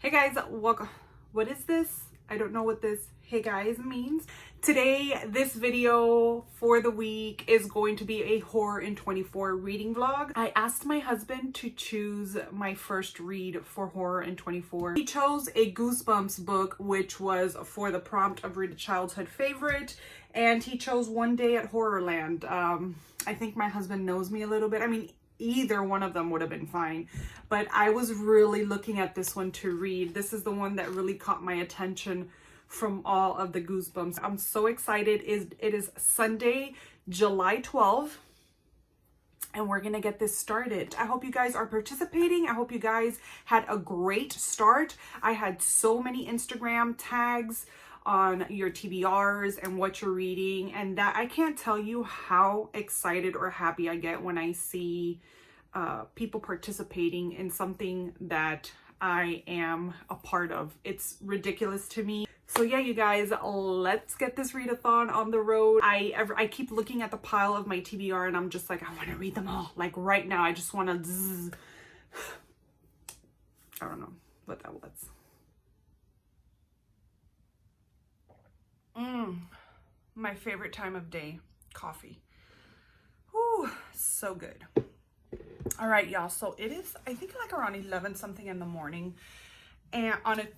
Hey guys, welcome. What is this? I don't know what this hey guys means. Today, this video for the week is going to be a horror in 24 reading vlog. I asked my husband to choose my first read for horror in 24. He chose a Goosebumps book, which was for the prompt of read a childhood favorite, and he chose One Day at Horrorland. I think my husband knows me a little bit. I mean, either one of them would have been fine, but I was really looking at this one to read. This is the one that really caught my attention from all of the Goosebumps. I'm so excited. It is Sunday, July 12th, and we're gonna get this started. I hope you guys are participating. I hope you guys had a great start. I had so many Instagram tags on your TBRs and what you're reading, and that I can't tell you how excited or happy I get when I see people participating in something that I am a part of. It's ridiculous to me. So yeah, you guys, let's get this read-a-thon on the road. I keep looking at the pile of my TBR and I'm just like, I want to read them all. Like right now, I just want to zzz. I don't know what that was. My favorite time of day, coffee. Whew, so good. All right, y'all. So it is, I think, like around 11 something in the morning, and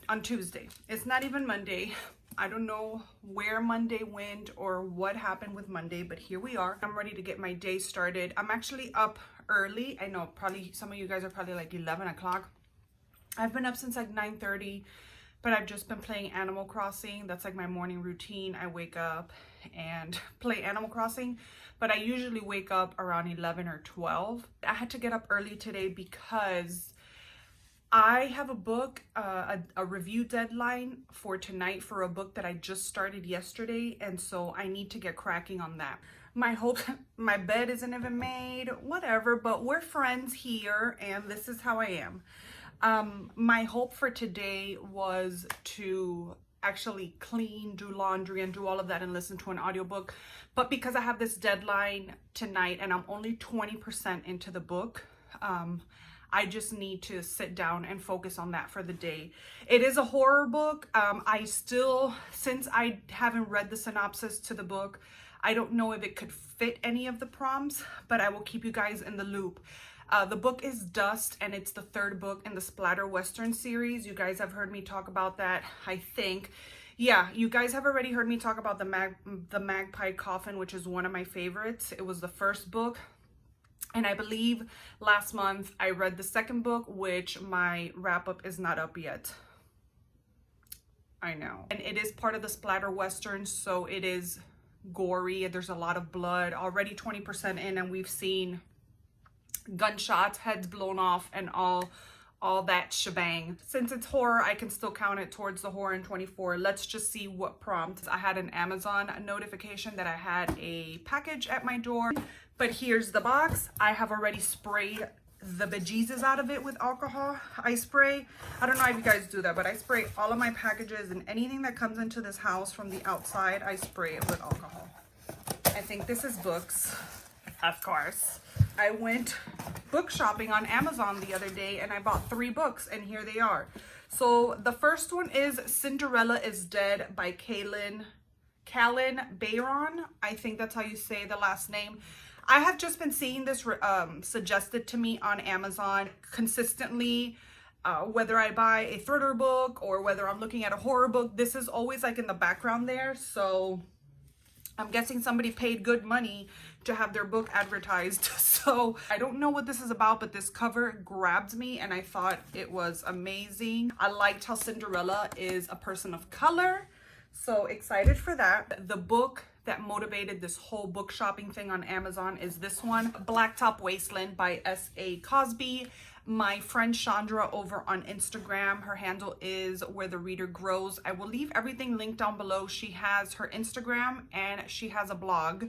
on Tuesday. It's not even Monday. I don't know where Monday went or what happened with Monday, but here we are. I'm ready to get my day started. I'm actually up early. I know probably some of you guys are probably like 11 o'clock. I've been up since like 9:30. But I've just been playing Animal Crossing. That's like my morning routine. I wake up and play Animal Crossing, but I usually wake up around 11 or 12. I had to get up early today because I have a book, a review deadline for tonight for a book that I just started yesterday, and so I need to get cracking on that. My bed isn't even made, whatever, but we're friends here, and this is how I am. My hope for today was to actually clean, do laundry, and do all of that and listen to an audiobook. But because I have this deadline tonight and I'm only 20% into the book, I just need to sit down and focus on that for the day. It is a horror book. Since I haven't read the synopsis to the book, I don't know if it could fit any of the prompts, but I will keep you guys in the loop. The book is Dust, and it's the third book in the Splatter Western series. You guys have heard me talk about that, I think. Yeah, you guys have already heard me talk about the Magpie Coffin, which is one of my favorites. It was the first book, and I believe last month I read the second book, which my wrap-up is not up yet. I know. And it is part of the Splatter Western, so it is gory. There's a lot of blood. Already 20% in, and we've seen gunshots, heads blown off, and all that shebang. Since it's horror, I can still count it towards the horror in 24. Let's just see what prompts. I had an Amazon notification that I had a package at my door, but here's the box. I have already sprayed the bejesus out of it with alcohol. I spray, I don't know if you guys do that, but I spray all of my packages, and anything that comes into this house from the outside, I spray it with alcohol. I think this is books, of course. I went book shopping on Amazon the other day and I bought 3 books, and here they are. So the first one is Cinderella is Dead by Callan Bayron. I think that's how you say the last name. I have just been seeing this suggested to me on Amazon consistently. Whether I buy a thriller book or whether I'm looking at a horror book, this is always like in the background there. So I'm guessing somebody paid good money to have their book advertised. So I don't know what this is about, but this cover grabbed me and I thought it was amazing. I liked how Cinderella is a person of color. So excited for that. The book that motivated this whole book shopping thing on Amazon is this one, Blacktop Wasteland by S.A. Cosby. My friend Chandra over on Instagram, her handle is wherethereadergrows. I will leave everything linked down below. She has her Instagram and she has a blog.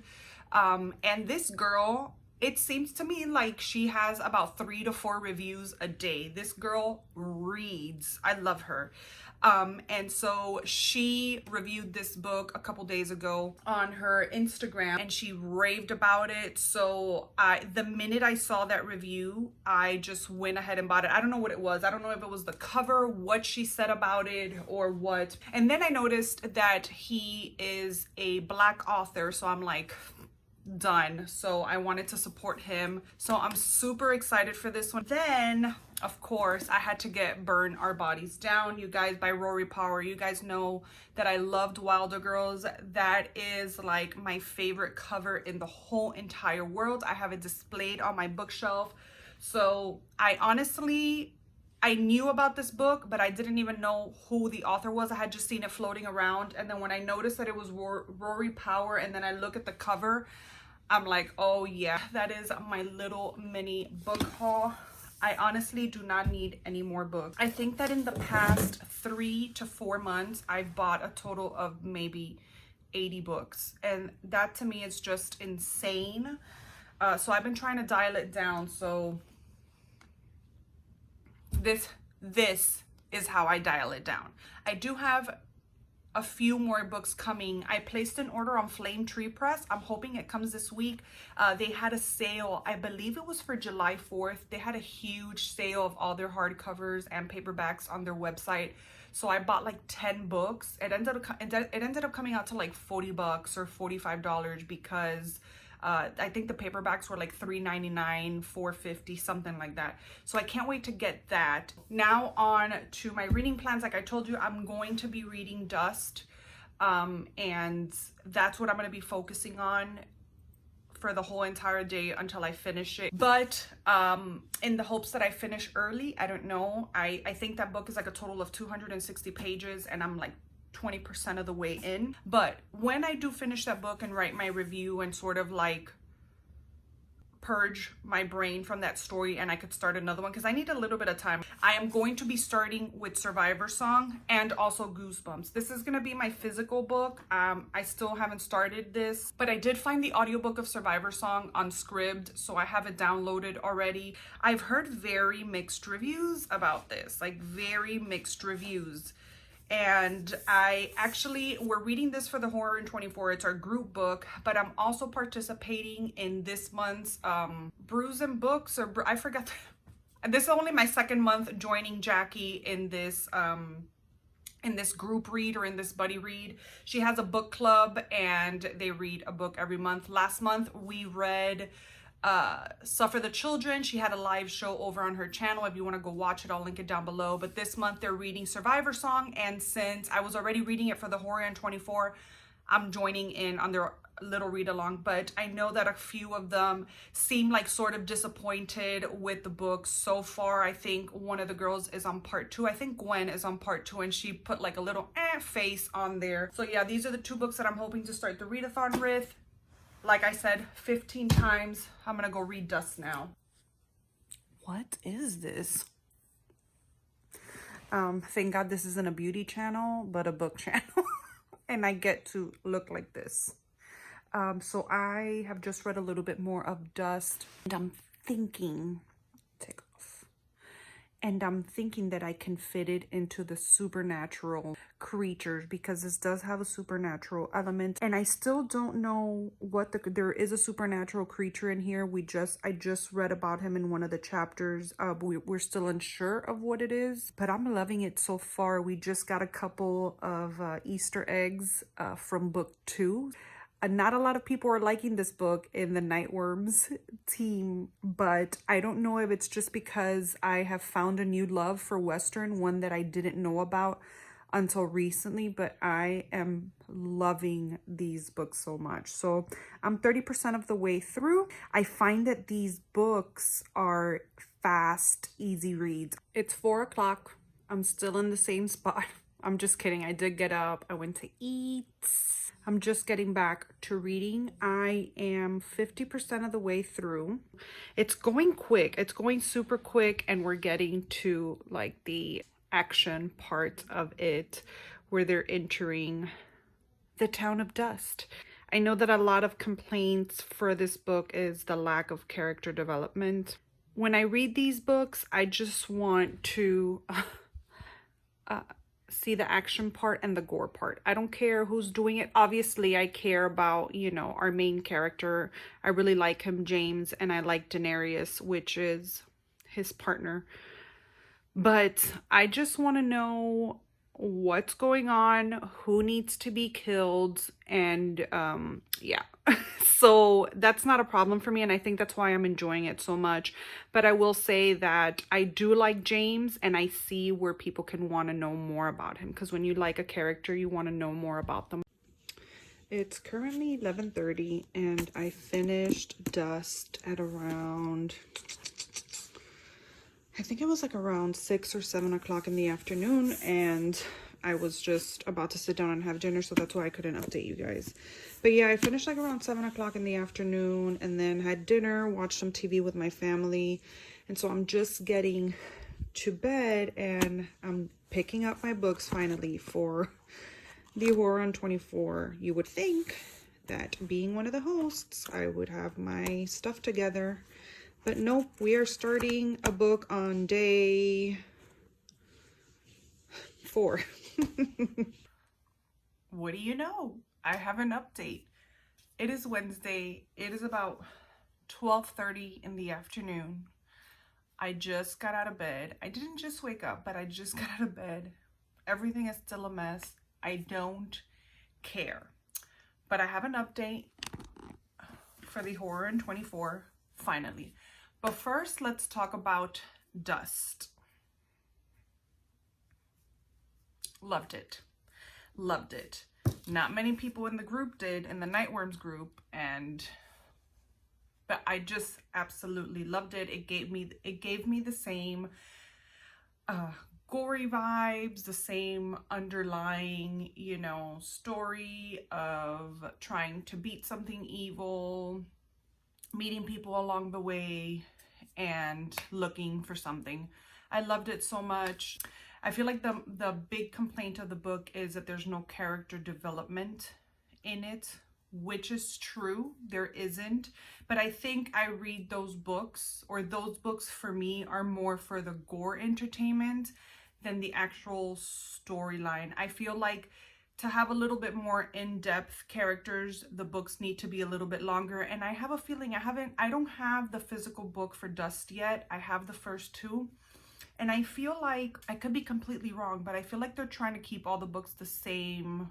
And this girl it seems to me like she has about 3 to 4 reviews a day. This girl reads. I love her. And so she reviewed this book a couple days ago on her Instagram and she raved about it. So the minute I saw that review, I just went ahead and bought it. I don't know what it was. I don't know if it was the cover, what she said about it, or what. And then I noticed that he is a Black author. So I'm like, done. So I wanted to support him. So I'm super excited for this one. Then, of course, I had to get Burn Our Bodies Down, you guys, by Rory Power. You guys know that I loved Wilder Girls. That is like my favorite cover in the whole entire world. I have it displayed on my bookshelf. So I knew about this book, but I didn't even know who the author was. I had just seen it floating around. And then when I noticed that it was Rory Power, and then I look at the cover, I'm like, oh yeah, that is my little mini book haul. I honestly do not need any more books. I think that in the past 3 to 4 months, I've bought a total of maybe 80 books. And that to me is just insane. So I've been trying to dial it down. So this is how I dial it down. I do have a few more books coming. I placed an order on Flame Tree Press. I'm hoping it comes this week. They had a sale, I believe it was for July 4th. They had a huge sale of all their hardcovers and paperbacks on their website. So I bought like 10 books. It ended up coming out to like $40 or $45 because I think the paperbacks were like $3.99, $4.50, something like that. So I can't wait to get that. Now on to my reading plans. Like I told you, I'm going to be reading Dust, and that's what I'm going to be focusing on for the whole entire day until I finish it. But in the hopes that I finish early, I don't know. I think that book is like a total of 260 pages, and I'm like 20% of the way in. But when I do finish that book and write my review and sort of like purge my brain from that story, and I could start another one because I need a little bit of time, I am going to be starting with Survivor Song and also Goosebumps. This is going to be my physical book. I still haven't started this, but I did find the audiobook of Survivor Song on Scribd, so I have it downloaded already. I've heard very mixed reviews about this, like very mixed reviews. And we're reading this for the Horror in 24. It's our group book, but I'm also participating in this month's Brews and Books, or I forgot. This is only my second month joining Jackie in this group read, or in this buddy read. She has a book club and they read a book every month. Last month we read Suffer the Children. She had a live show over on her channel. If you want to go watch it, I'll link it down below. But this month they're reading Survivor Song, and since I was already reading it for the Horror in 24, I'm joining in on their little read along. But I know that a few of them seem like sort of disappointed with the book so far. I think one of the girls is on part 2. I think Gwen is on part 2, and she put like a little face on there. So yeah, these are the 2 books that I'm hoping to start the read-a-thon with. Like I said 15 times, I'm gonna go read Dust now. What is this? Thank God this isn't a beauty channel, but a book channel. And I get to look like this. So I have just read a little bit more of Dust, and I'm thinking, take off. And I'm thinking that I can fit it into the supernatural creatures, because this does have a supernatural element. And I still don't know what there is a supernatural creature in here. I just read about him in one of the chapters. We're still unsure of what it is, but I'm loving it so far. We just got a couple of Easter eggs from book 2. Not a lot of people are liking this book in the Nightworms team, but I don't know if it's just because I have found a new love for Western, one that I didn't know about until recently, but I am loving these books so much. So I'm 30% of the way through. I find that these books are fast, easy reads. It's 4 o'clock. I'm still in the same spot. I'm just kidding. I did get up. I went to eat. I'm just getting back to reading. I am 50% of the way through. It's going quick. It's going super quick, and we're getting to like the action part of it where they're entering the town of Dust. I know that a lot of complaints for this book is the lack of character development. When I read these books, I just want to see the action part and the gore part. I don't care who's doing it. Obviously, I care about, you know, our main character. I really like him, James, and I like Daenerys, which is his partner. But I just want to know what's going on, who needs to be killed, and yeah. So that's not a problem for me, and I think that's why I'm enjoying it so much. But I will say that I do like James, and I see where people can want to know more about him, because when you like a character, you want to know more about them. It's currently 11:30, and I finished Dust at around, I think it was like around 6 or 7 o'clock in the afternoon, and I was just about to sit down and have dinner, so that's why I couldn't update you guys. But yeah, I finished like around 7 o'clock in the afternoon, and then had dinner, watched some TV with my family, and so I'm just getting to bed, and I'm picking up my books finally for the Horror on 24. You would think that being one of the hosts, I would have my stuff together. But nope, we are starting a book on day 4. What do you know? I have an update. It is Wednesday. It is about 12:30 in the afternoon. I just got out of bed. I didn't just wake up, but I just got out of bed. Everything is still a mess. I don't care. But I have an update for the Horror in 24, finally. But first, let's talk about Dust. Loved it. Loved it. Not many people in the group did, in the Nightworms group, but I just absolutely loved it. It gave me the same gory vibes, the same underlying, you know, story of trying to beat something evil, meeting people along the way, and looking for something. I loved it so much. I feel like the big complaint of the book is that there's no character development in it, which is true. There isn't. But I think I read those books, or those books for me are more for the gore entertainment than the actual storyline. I feel like to have a little bit more in-depth characters, the books need to be a little bit longer. And I have a feeling I don't have the physical book for Dust yet. I have the first 2. And I feel like, I could be completely wrong, but I feel like they're trying to keep all the books the same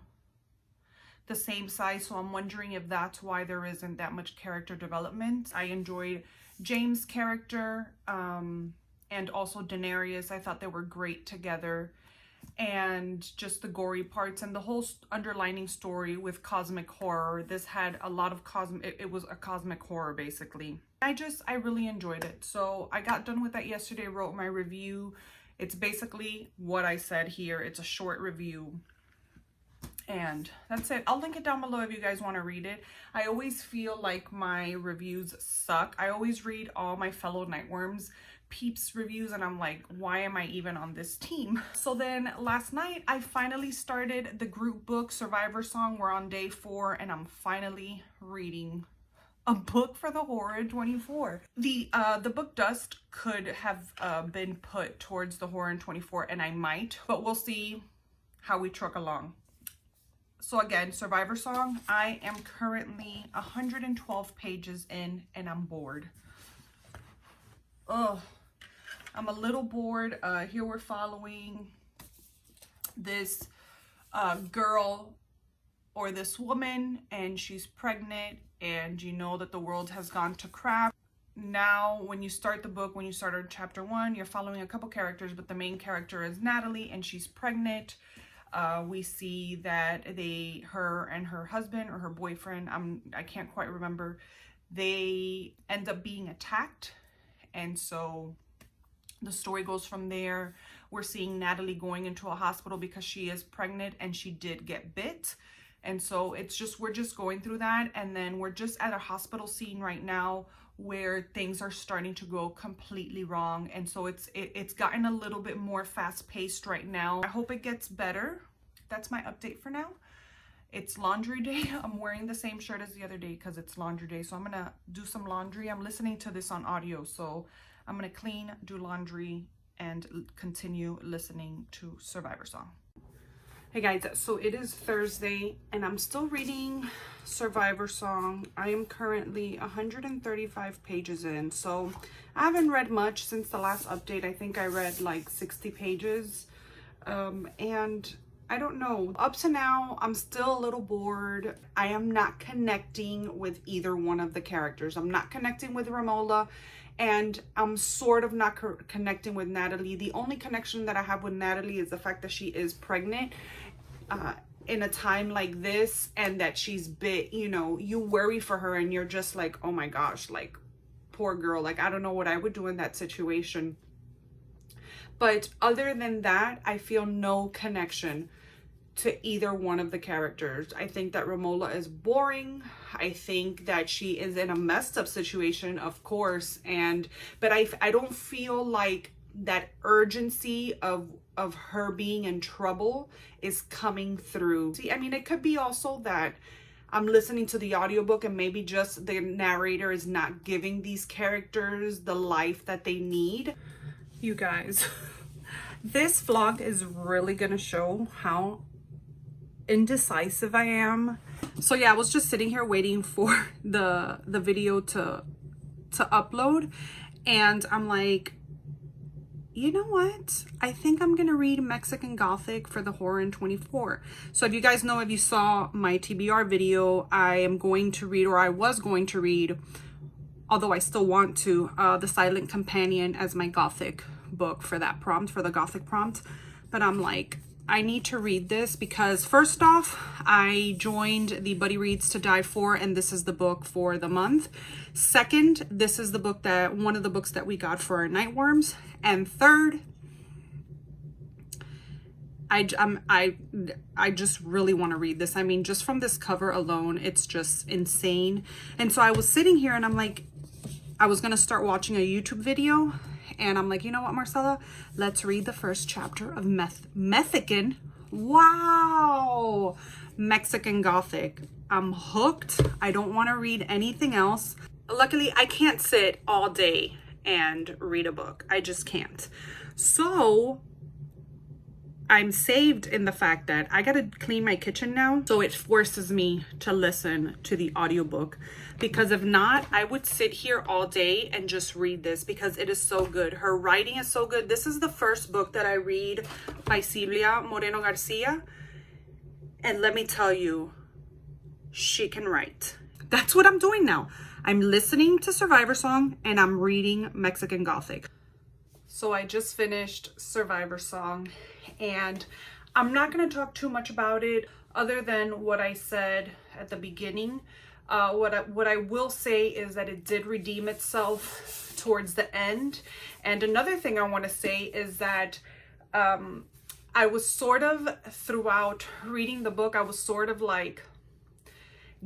size. So I'm wondering if that's why there isn't that much character development. I enjoyed James' character, and also Daenerys. I thought they were great together. And just the gory parts and the whole underlining story with cosmic horror. This had a lot of it was a cosmic horror basically. I really enjoyed it. So I got done with that yesterday, wrote my review. It's basically what I said here. It's a short review. And that's it. I'll link it down below if you guys want to read it. I always feel like my reviews suck. I always read all my fellow Nightworms peeps reviews, and I'm like, why am I even on this team? So then last night I finally started the group book Survivor Song. We're on day 4, and I'm finally reading a book for the Horror in 24. The book Dust could have been put towards the Horror in 24, and I might, but we'll see how we truck along. So again, Survivor Song, I am currently 112 pages in, and I'm bored. Ugh. I'm a little bored. Here we're following this girl, or this woman, and she's pregnant, and you know that the world has gone to crap. Now, when you start the book, when you start on chapter 1, you're following a couple characters, but the main character is Natalie, and she's pregnant. We see that her and her husband, or her boyfriend, I can't quite remember, they end up being attacked. And so the story goes from there. We're seeing Natalie going into a hospital because she is pregnant and she did get bit. And so we're just going through that. And then we're just at a hospital scene right now where things are starting to go completely wrong. And so it's gotten a little bit more fast paced right now. I hope it gets better. That's my update for now. It's laundry day. I'm wearing the same shirt as the other day because it's laundry day. So I'm gonna do some laundry. I'm listening to this on audio, so I'm gonna clean, do laundry, and continue listening to Survivor Song. Hey guys, so it is Thursday and I'm still reading Survivor Song. I am currently 135 pages in, so I haven't read much since the last update. I think I read like 60 pages, and I don't know. Up to now, I'm still a little bored. I am not connecting with either one of the characters. I'm not connecting with Romola, and I'm sort of not connecting with Natalie. The only connection that I have with Natalie is the fact that she is pregnant in a time like this, and that she's bit, you know, you worry for her and you're just like, oh my gosh, like, poor girl. Like, I don't know what I would do in that situation. But other than that, I feel no connection to either one of the characters. I think that Romola is boring. I think that she is in a messed up situation, of course, but I don't feel like that urgency of her being in trouble is coming through. See, I mean, it could be also that I'm listening to the audiobook and maybe just the narrator is not giving these characters the life that they need. You guys, this vlog is really gonna show how indecisive I am. So yeah, I was just sitting here waiting for the video to upload, and I'm like, you know what? I think I'm gonna read Mexican Gothic for the Horror in 24. So if you guys know, if you saw my TBR video, I am going to read, or I was going to read, although I still want to, The Silent Companion as my Gothic book for that prompt, for the Gothic prompt. But I'm like, I need to read this because first off, I joined the Buddy Reads to Die For, and this is the book for the month. Second, this is the book that, one of the books that we got for our Nightworms. And third, I just really want to read this. I mean, just from this cover alone, it's just insane. And so I was sitting here and I'm like, I was going to start watching a YouTube video. And I'm like, you know what, Marcella? Let's read the first chapter of Mexican. Wow! Mexican Gothic. I'm hooked. I don't want to read anything else. Luckily, I can't sit all day and read a book. I just can't. So I'm saved in the fact that I gotta clean my kitchen now, so it forces me to listen to the audiobook, because if not, I would sit here all day and just read this because it is so good. Her writing is so good. This is the first book that I read by Silvia Moreno Garcia, and let me tell you, she can write. That's what I'm doing now. I'm listening to Survivor Song and I'm reading Mexican Gothic. So I just finished Survivor Song, and I'm not going to talk too much about it other than what I said at the beginning. What I will say is that it did redeem itself towards the end. And another thing I want to say is that I was sort of, throughout reading the book, I was sort of like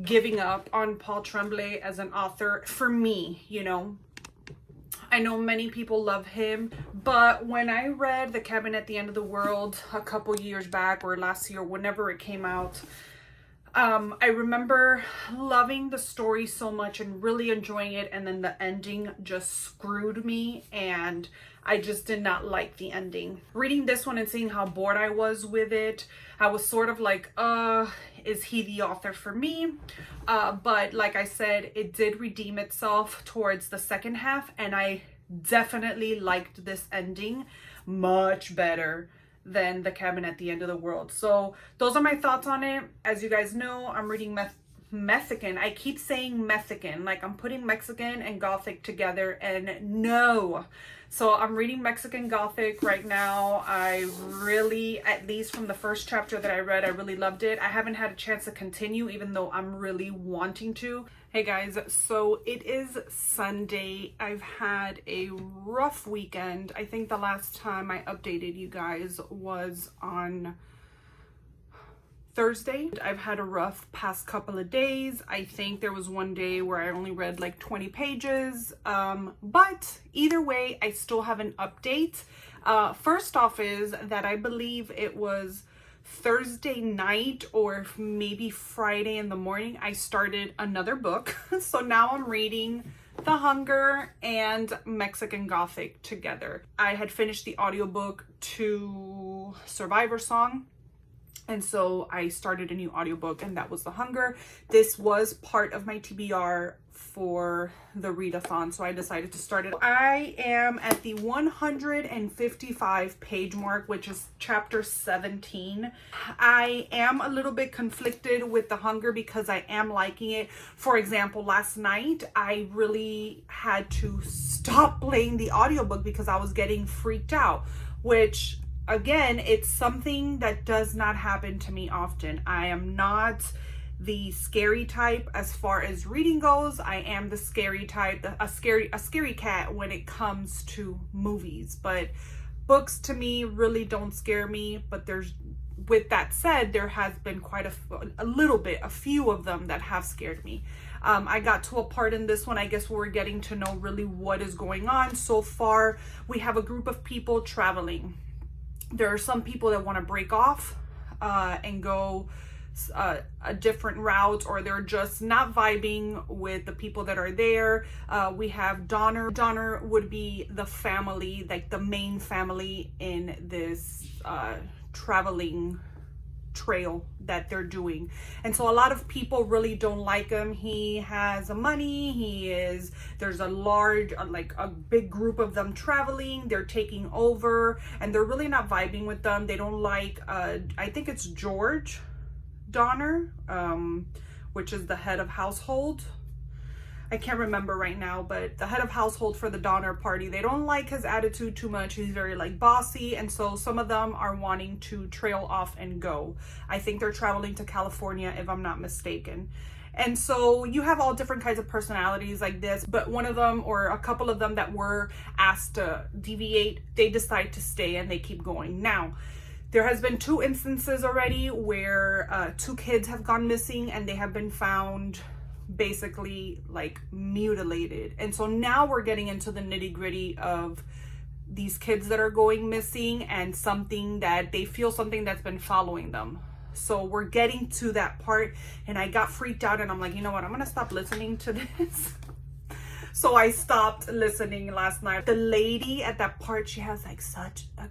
giving up on Paul Tremblay as an author. For me, you know, I know many people love him, but when I read The Cabin at the End of the World a couple years back, or last year, whenever it came out, I remember loving the story so much and really enjoying it, and then the ending just screwed me, and I just did not like the ending. Reading this one and seeing how bored I was with it, I was sort of like, is he the author for me? But like I said, it did redeem itself towards the second half, and I definitely liked this ending much better than The Cabin at the End of the World. So those are my thoughts on it. As you guys know, I'm reading Mexican. I keep saying Mexican, like I'm putting Mexican and Gothic together, and no. So I'm reading Mexican Gothic right now. I really, at least from the first chapter that I read, I really loved it. I haven't had a chance to continue, even though I'm really wanting to. Hey guys, so it is Sunday. I've had a rough weekend. I think the last time I updated you guys was on Thursday. I've had a rough past couple of days. I think there was one day where I only read like 20 pages. But either way, I still have an update. First off is that I believe it was Thursday night or maybe Friday in the morning, I started another book. So now I'm reading The Hunger and Mexican Gothic together. I had finished the audiobook to Survivor Song, and so I started a new audiobook, and that was The Hunger. This was part of my TBR for the read-a-thon, so I decided to start it. I am at the 155 page mark, which is chapter 17. I am a little bit conflicted with The Hunger because I am liking it. For example, last night I really had to stop playing the audiobook because I was getting freaked out, which again, it's something that does not happen to me often. I am not the scary type as far as reading goes. I am the scary type, a scary cat when it comes to movies. But books to me really don't scare me. But with that said, there has been quite a few of them that have scared me. I got to a part in this one, I guess we're getting to know really what is going on. So far, we have a group of people traveling. There are some people that want to break off and go a different route, or they're just not vibing with the people that are there. We have Donner. Donner would be the family, like the main family in this traveling trail that they're doing. And so a lot of people really don't like him. He has money. There's a large, like a big group of them traveling. They're taking over and they're really not vibing with them. They don't like, I think it's George Donner, which is the head of household. I can't remember right now, but the head of household for the Donner party, they don't like his attitude too much. He's very like bossy, and so some of them are wanting to trail off and go. I think they're traveling to California, if I'm not mistaken. And so you have all different kinds of personalities like this, but one of them, or a couple of them that were asked to deviate, they decide to stay and they keep going. Now, there has been 2 instances already where 2 kids have gone missing and they have been found basically like mutilated. And so now we're getting into the nitty-gritty of these kids that are going missing and something that they feel something that's been following them. So we're getting to that part, and I got freaked out and I'm like, you know what, I'm gonna stop listening to this. So I stopped listening last night. The lady at that part, she has like such a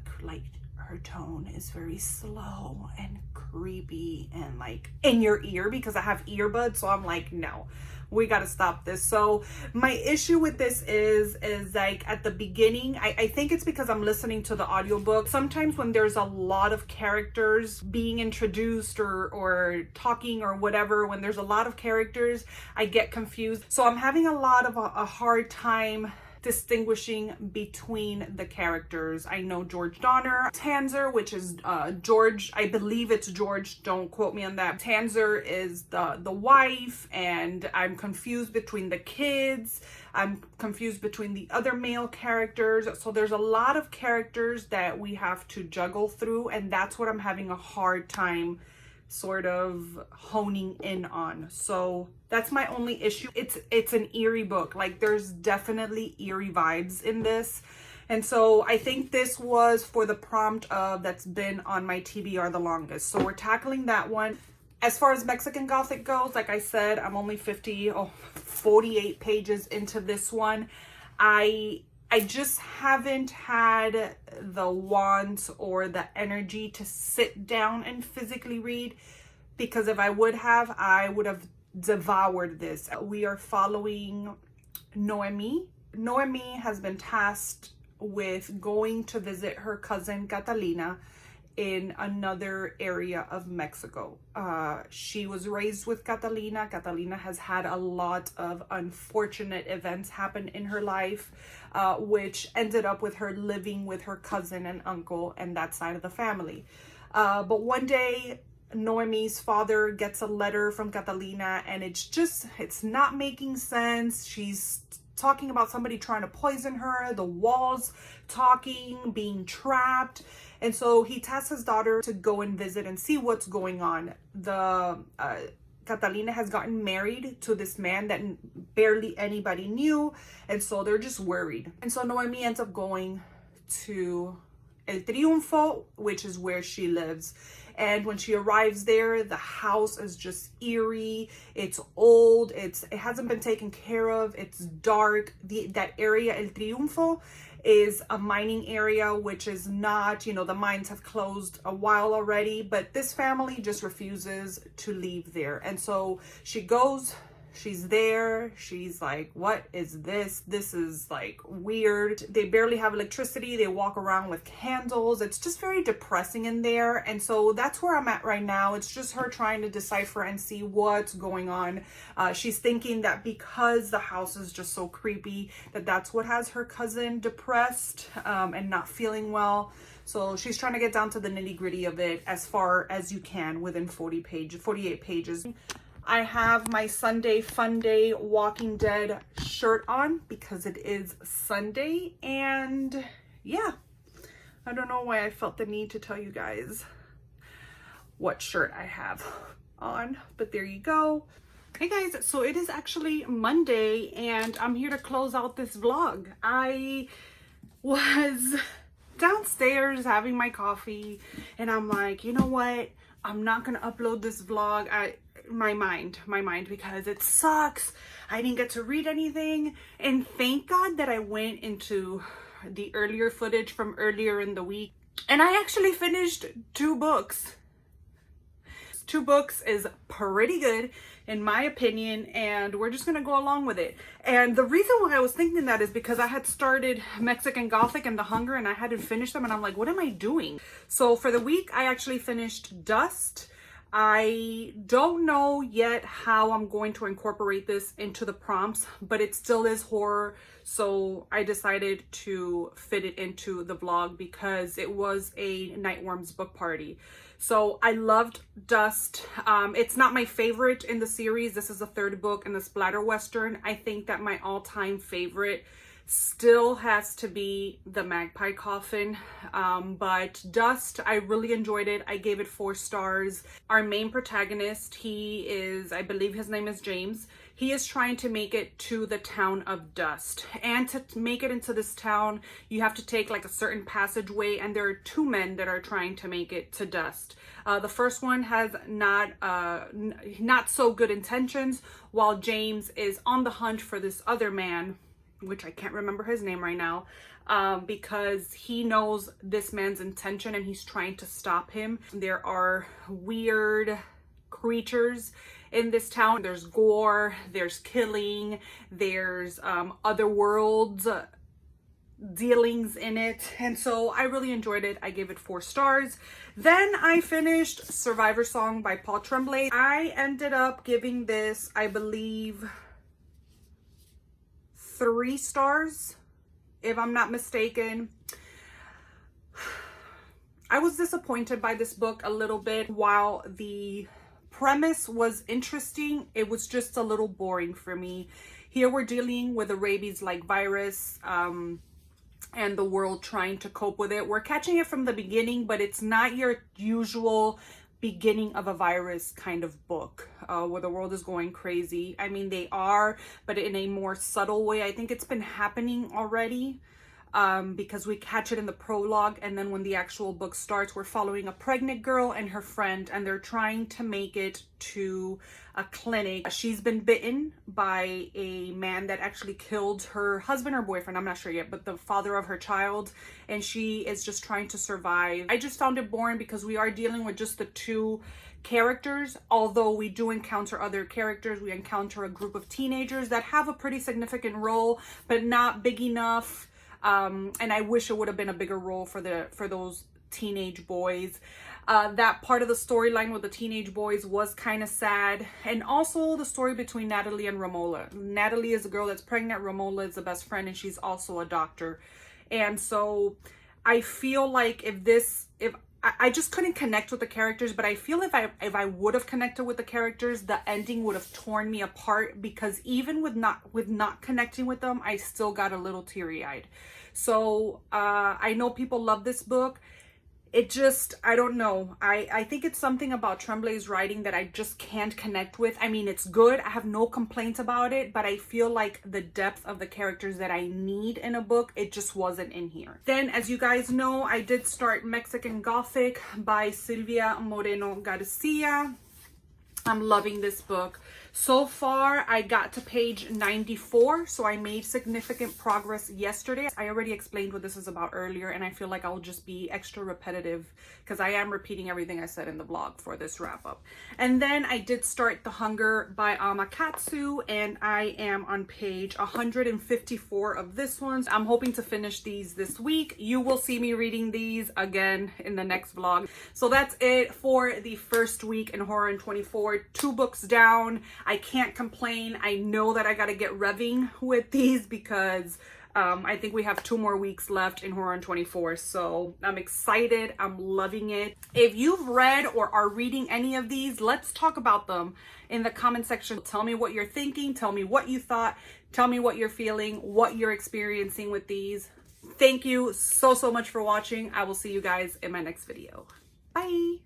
her tone is very slow and creepy and like in your ear, because I have earbuds. So I'm like, no, we got to stop this. So my issue with this is like at the beginning, I think it's because I'm listening to the audiobook. Sometimes when there's a lot of characters being introduced or talking or whatever, when there's a lot of characters, I get confused. So I'm having a lot of a hard time distinguishing between the characters. I know George Donner, Tanzer, which is George, I believe it's George, don't quote me on that. Tanzer is the wife, and I'm confused between the kids. I'm confused between the other male characters. So there's a lot of characters that we have to juggle through, and that's what I'm having a hard time sort of honing in on. So that's my only issue. It's an eerie book. Like there's definitely eerie vibes in this. And so I think this was for the prompt of that's been on my TBR the longest. So we're tackling that one. As far as Mexican Gothic goes, like I said, I'm only 48 pages into this one. I just haven't had the want or the energy to sit down and physically read, because if I would have devoured this. We are following Noemi. Noemi has been tasked with going to visit her cousin Catalina in another area of Mexico. She was raised with Catalina. Catalina has had a lot of unfortunate events happen in her life, which ended up with her living with her cousin and uncle and that side of the family. But one day, Noemi's father gets a letter from Catalina, and it's not making sense. She's talking about somebody trying to poison her, the walls talking, being trapped. And so he tasks his daughter to go and visit and see what's going on. Catalina has gotten married to this man that barely anybody knew, and so they're just worried. And so Noemi ends up going to El Triunfo, which is where she lives. And when she arrives there, the house is just eerie. It's old. It hasn't been taken care of. It's dark. That area, El Triunfo, is a mining area, which is not, you know, the mines have closed a while already, but this family just refuses to leave there. And so she goes, she's there, she's like, what is this? This is like weird. They barely have electricity. They walk around with candles. It's just very depressing in there. And so that's where I'm at right now. It's just her trying to decipher and see what's going on. She's thinking that because the house is just so creepy, that's what has her cousin depressed and not feeling well. So she's trying to get down to the nitty-gritty of it as far as you can within 48 pages. I have my Sunday Fun Day Walking Dead shirt on because it is Sunday, and yeah, I don't know why I felt the need to tell you guys what shirt I have on, but there you go. Hey guys, so it is actually Monday and I'm here to close out this vlog. I was downstairs having my coffee and I'm like, you know what? I'm not gonna upload this vlog. My mind, because it sucks. I didn't get to read anything, and thank God that I went into the earlier footage from earlier in the week and I actually finished 2 books. 2 books is pretty good in my opinion, and we're just gonna go along with it. And the reason why I was thinking that is because I had started Mexican Gothic and The Hunger and I hadn't finished them, and I'm like, what am I doing? So for the week I actually finished Dust. I don't know yet how I'm going to incorporate this into the prompts, but it still is horror. So I decided to fit it into the vlog because it was a Nightworms book party. So I loved Dust. It's not my favorite in the series. This is the 3rd book in the splatter Western. I think that my all-time favorite still has to be The Magpie Coffin, but Dust, I really enjoyed it. I gave it 4 stars. Our main protagonist, he is, I believe his name is James. He is trying to make it to the town of Dust, and to make it into this town you have to take like a certain passageway, and there are 2 men that are trying to make it to Dust. The first one has not so good intentions, while James is on the hunt for this other man, which I can't remember his name right now, because he knows this man's intention and he's trying to stop him. There are weird creatures in this town. There's gore, there's killing, there's other worlds dealings in it, and so I really enjoyed it. I gave it 4 stars. Then I finished Survivor Song by Paul Tremblay. I ended up giving this, I believe, 3 stars, if I'm not mistaken. I was disappointed by this book a little bit. While the premise was interesting, it was just a little boring for me. Here we're dealing with a rabies-like virus, and the world trying to cope with it. We're catching it from the beginning, but it's not your usual beginning of a virus kind of book where the world is going crazy. I mean, they are, but in a more subtle way. I think it's been happening already because we catch it in the prologue, and then when the actual book starts, we're following a pregnant girl and her friend, and they're trying to make it to a clinic. She's been bitten by a man that actually killed her husband or boyfriend, I'm not sure yet, but the father of her child, and she is just trying to survive. I just found it boring because we are dealing with just the 2 characters, although we do encounter other characters. We encounter a group of teenagers that have a pretty significant role, but not big enough. And I wish it would have been a bigger role for those teenage boys. That part of the storyline with the teenage boys was kind of sad. And also the story between Natalie and Romola. Natalie is the girl that's pregnant. Romola is the best friend, and she's also a doctor. And so I feel like if I just couldn't connect with the characters, but I feel if I would have connected with the characters, the ending would have torn me apart, because even with not connecting with them, I still got a little teary-eyed. So I know people love this book. it just, I don't know. I think it's something about Tremblay's writing that I just can't connect with. I mean, it's good. I have no complaints about it, but I feel like the depth of the characters that I need in a book, it just wasn't in here. Then, as you guys know, I did start Mexican Gothic by Silvia Moreno Garcia. I'm loving this book. So far, I got to page 94, so I made significant progress yesterday. I already explained what this is about earlier, and I feel like I'll just be extra repetitive because I am repeating everything I said in the blog for this wrap up. And then I did start The Hunger by Amakatsu, and I am on page 154 of this one. I'm hoping to finish these this week. You will see me reading these again in the next vlog. So that's it for the first week in Horror in 24. 2 books down. I can't complain. I know that I got to get revving with these because I think we have 2 more weeks left in Horror in 24. So I'm excited. I'm loving it. If you've read or are reading any of these, let's talk about them in the comment section. Tell me what you're thinking. Tell me what you thought. Tell me what you're feeling, what you're experiencing with these. Thank you so much for watching. I will see you guys in my next video. Bye.